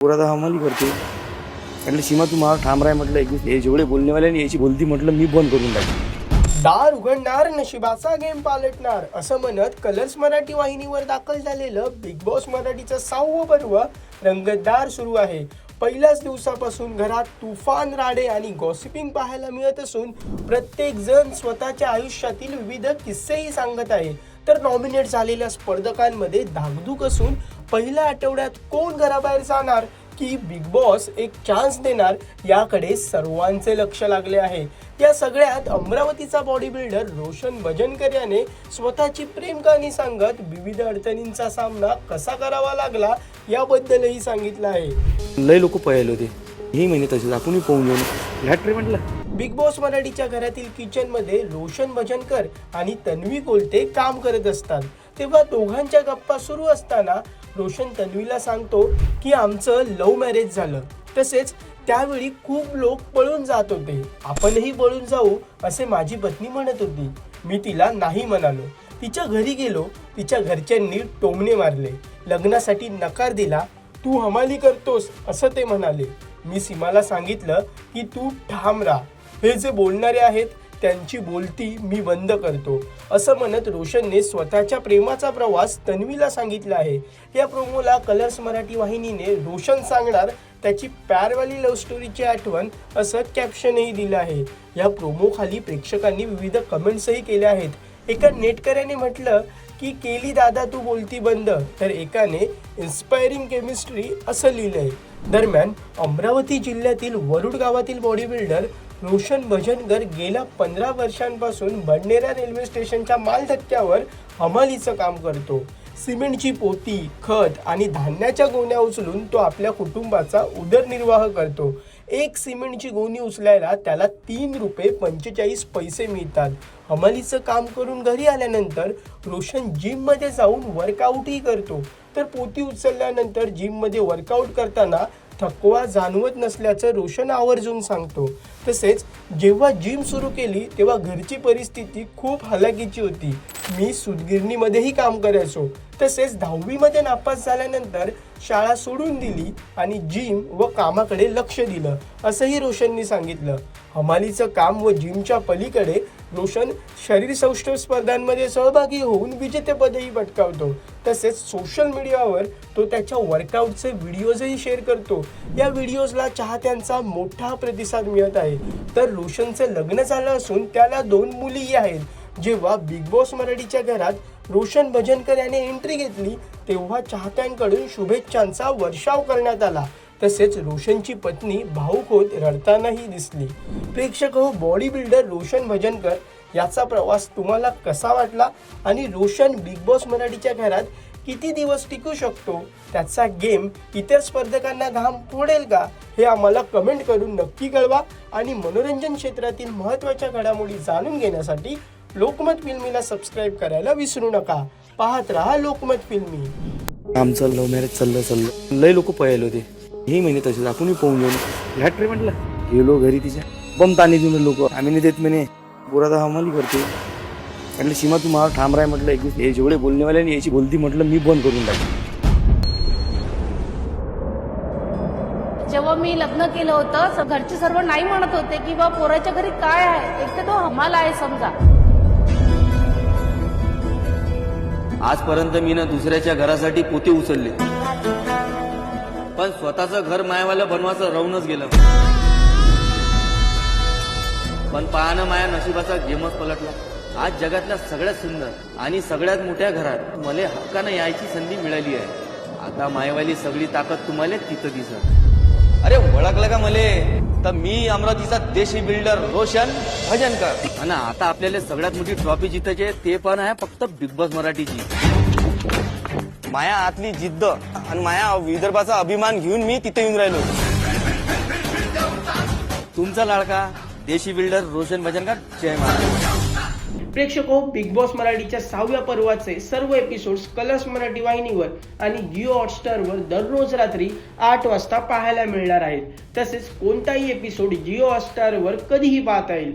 पुरा हमाली करते म्हटलं सीमा तू मला ठाम राय म्हटलं एक हे जेवढे बोलणेवाल्याने याची बोलती म्हटलं मी बंद करून टाकली. दार उघडणार नशिबाचा गेम पालटणार असं म्हणत कलर्स मराठी वाहिनीवर दाखल झालेलं बिग बॉस मराठीचं 6वं पर्व रंगतदार सुरू आहे. पहिल्याच दिवसापासून घरात तुफान राडे आणि गॉसिपिंग पाहायला मिळत असून प्रत्येक जण स्वतःच्या आयुष्यातील विविध किस्सेही सांगत आहे. तर नॉमिनेट झालेल्या स्पर्धकांमध्ये धाकधूक असून पहिल्या आठवड्यात कोण घराबाहेर जाणार की बिग बॉस एक चान्स देणार याकडे सर्वांचे लक्ष लागले आहे. या सगळ्यात अमरावतीचा बॉडी बिल्डर रोशन भजनकर याने स्वतःची प्रेम कहाणी सांगत विविध अडचणींचा सामना कसा करावा लागला याबद्दलही सांगितलं आहे. लय लोक पळाले होते ही महिने तसेच आपणही पाहून घेऊन ह्या ट्रे म्हटलं. बिग बॉस मराठीच्या घरातील किचन मध्ये रोशन भजनकर आणि तन्वी कोलते काम करत असतात. तेव्हा दोघांच्या गप्पा सुरू असताना रोशन तन्वीला सांगतो की आमचं लव्ह मॅरेज झालं, तसेच त्यावेळी खूप लोक पळून जात होते, आपणही पळून जाऊ असे माझी पत्नी म्हणत होती. मी तिला नाही म्हणालो. तिच्या घरी गेलो, तिच्या घरच्यांनी टोमणे मारले, लग्नासाठी नकार दिला, तू हमाली करतोस असं ते म्हणाले. मी सीमाला सांगितलं की तू ठाम राहा, हे जे बोलणारे आहेत त्यांची बोलती मी बंद करतो असं म्हणत रोशनने स्वतःच्या प्रेमाचा प्रवास तन्वीला सांगितला आहे. या प्रोमोला कलर्स मराठी वाहिनीने रोशन सांगणार त्याची प्यारवाली लव्ह स्टोरीची आठवण असं कॅप्शनही दिलं आहे. या प्रोमो खाली प्रेक्षकांनी विविध कमेंट्सही केल्या आहेत. एका नेटकऱ्याने म्हटलं की केली दादा तू बोलती बंद, तर एकाने इन्स्पायरिंग केमिस्ट्री असं लिहिलंय. दरम्यान अमरावती जिल्ह्यातील वरुड गावातील बॉडी बिल्डर रोशन भजनकर गेल्या 15 वर्षांपासून बडनेरा रेल्वे स्टेशनच्या माल धक्क्यावर हमालीचं काम करतो. सिमेंटची पोती, खत आणि धान्याच्या गोण्या उचलून तो आपल्या कुटुंबाचा उदरनिर्वाह करतो. एक सिमेंटची गोणी उचलायला त्याला 3 रुपये 45 पैसे मिळतात. हमालीचं काम करून घरी आल्यानंतर रोशन जिममध्ये जाऊन वर्कआउटही करतो. तर पोती उचलल्यानंतर जिममध्ये वर्कआउट करताना थकवा जाणवत नसल्याचं रोशन आवर्जून सांगतो. तसेच जेव्हा जिम सुरू केली तेव्हा घरची परिस्थिती खूप हलाखीची होती. मी सूतगिरणीमध्येही काम करायचो. तसेच 10वीमध्ये नापास झाल्यानंतर शाळा सोडून दिली आणि जिम व कामाकडे लक्ष दिलं असंही रोशननी सांगितलं. हमालीचं काम व जिमच्या पलीकडे रोशन शरीर सौष्ठव स्पर्धांमध्ये सहभागी होऊन विजेतेपदही पटकावतो. तसेच सोशल मीडियावर तो त्याच्या वर्कआउटचे व्हिडिओजही शेअर करतो. या व्हिडिओजला चाहत्यांचा मोठा प्रतिसाद मिळत आहे. तर रोशनचं लग्न झालं असून त्याला 2 मुलीही आहेत. जेव्हा बिग बॉस मराठीच्या घरात रोशन भजनकर याने एंट्री घेतली तेव्हा चाहत्यांकडून शुभेच्छांचा वर्षाव करण्यात आला. तसेच रोशनची पत्नी भाऊक होत रडतानाही दिसली. प्रेक्षक हो, बॉडी बिल्डर रोशन भजनकर याचा प्रवास तुम्हाला कसा वाटला आणि रोशन बिग बॉस मराठीच्या घरात किती दिवस टिकू शकतो, त्याचा गेम इतर स्पर्धकांना घाम फोडेल का, हे आम्हाला कमेंट करून नक्की कळवा. आणि मनोरंजन क्षेत्रातील महत्त्वाच्या घडामोडी जाणून घेण्यासाठी लोकमत फिल्मीला सबस्क्राईब करायला विसरू नका. पाहत रहा लोकमत फिल्मी. आमचं लव्ह मॅरेज चाललं लय लोक पळाले होते ही महिने तसेच आपणही पाहून घेऊन ह्या ट्रे म्हटलं. गेलो घरी तिच्या बम ताणी देऊन लोक आम्ही नाही देत म्हणे पुरा हमाली करते म्हटलं सीमा तू मला ठाम राय म्हटलं एक हे जेवढे बोलणेवाल्याने याची बोलती म्हटलं मी बंद करून टाकली. जेव्हा मी लग्न केलं होतं घरचे सर्व नाही म्हणत होते की बा पोराच्या घरी काय आहे, एक तर तो हमाल आहे समजा. आजपर्यंत मी ना दुसऱ्याच्या घरासाठी पोते उचलले, पण स्वतःचं घर मायावाला बनवायचं राहूनच गेलं. पण पाहणं माया नशिबाचा गेमच पलटला. आज जगातल्या सगळ्यात सुंदर आणि सगळ्यात मोठ्या घरात मला हक्कानं यायची संधी मिळाली आहे. आता मायवाली सगळी ताकद तुम्हाला तिथं दिसत. अरे ओळखलं का मले, तर मी अमरावतीचा देशी बिल्डर रोशन भजनकर. आणि आता आपल्याला सगळ्यात मोठी ट्रॉफी जितायची ते पण आहे फक्त बिग बॉस मराठीची. माया आतली जिद्द आणि माया विदर्भाचा अभिमान घेऊन मी तिथे येऊन राहिलो. तुमचा लाडका देशी बिल्डर रोशन भजनकर. जय महाराज. प्रेक्षक हो, बिग बॉस मराठीच्या 6व्या पर्वाचे सर्व एपिसोड्स कलर्स मराठी वाहिनीवर आणि जिओ हॉटस्टारवर दररोज रात्री 8 वाजता पाहायला मिळणार आहेत. तसेच कोणताही एपिसोड जिओ हॉटस्टारवर कधीही पाहता येईल.